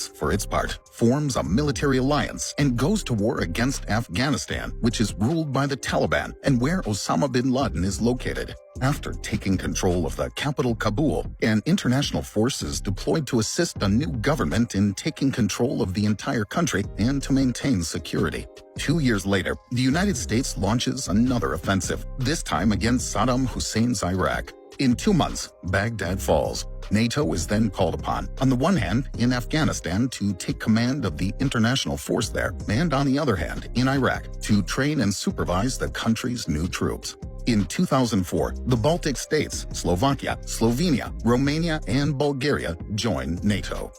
States, for its part, forms a military alliance and goes to war against Afghanistan, which is ruled by the Taliban and where Osama bin Laden is located. After taking control of the capital Kabul, an international force is deployed to assist a new government in taking control of the entire country and to maintain security. 2 years later, the United States launches another offensive, this time against Saddam Hussein's Iraq. In 2 months, Baghdad falls. NATO is then called upon, on the one hand, in Afghanistan to take command of the international force there, and on the other hand, in Iraq, to train and supervise the country's new troops. In 2004, the Baltic states, Slovakia, Slovenia, Romania, and Bulgaria joined NATO.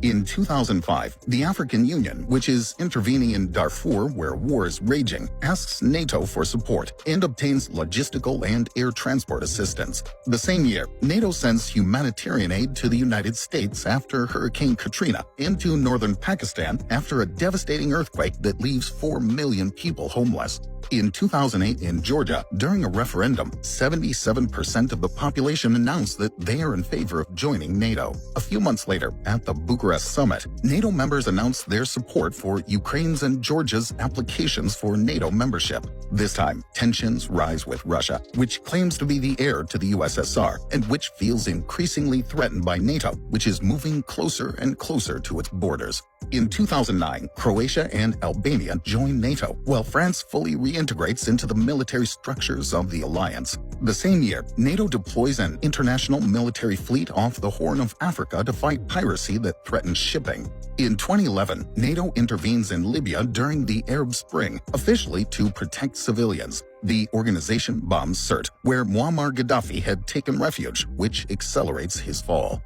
In 2005, the African Union, which is intervening in Darfur where war is raging, asks NATO for support and obtains logistical and air transport assistance. The same year, NATO sends humanitarian aid to the United States after Hurricane Katrina and to northern Pakistan after a devastating earthquake that leaves 4 million people homeless. In 2008 in Georgia, during a referendum, 77% of the population announced that they are in favor of joining NATO. A few months later, at the Bucharest summit, NATO members announced their support for Ukraine's and Georgia's applications for NATO membership. This time, tensions rise with Russia, which claims to be the heir to the USSR and which feels increasingly threatened by NATO, which is moving closer and closer to its borders. In 2009, Croatia and Albania joined NATO, while France fully reintegrates into the military structures of the alliance. The same year, NATO deploys an international military fleet off the Horn of Africa to fight piracy that threatens shipping. In 2011, NATO intervenes in Libya during the Arab Spring, officially to protect civilians. The organization bombs Sirte, where Muammar Gaddafi had taken refuge, which accelerates his fall.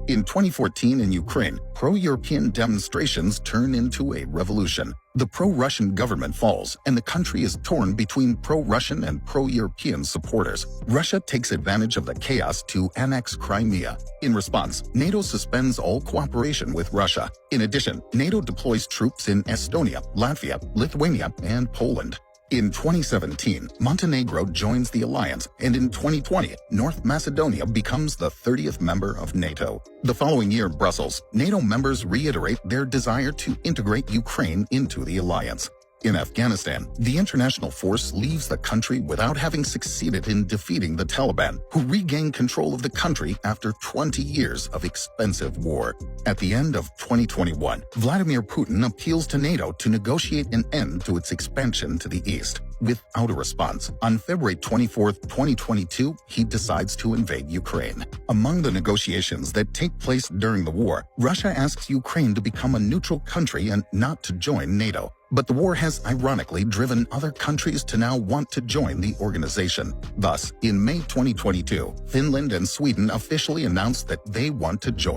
In 2014 in Ukraine, pro-European demonstrations turn into a revolution. The pro-Russian government falls, and the country is torn between pro-Russian and pro-European supporters. Russia takes advantage of the chaos to annex Crimea. In response, NATO suspends all cooperation with Russia. In addition, NATO deploys troops in Estonia, Latvia, Lithuania, and Poland. In 2017, Montenegro joins the alliance, and in 2020, North Macedonia becomes the 30th member of NATO. The following year in Brussels, NATO members reiterate their desire to integrate Ukraine into the alliance. In Afghanistan, the international force leaves the country without having succeeded in defeating the Taliban, who regained control of the country after 20 years of expensive war. At the end of 2021, Vladimir Putin appeals to NATO to negotiate an end to its expansion to the east. Without a response, on February 24, 2022, he decides to invade Ukraine. Among the negotiations that take place during the war, Russia asks Ukraine to become a neutral country and not to join NATO. But the war has ironically driven other countries to now want to join the organization. Thus, in May 2022, Finland and Sweden officially announced that they want to join.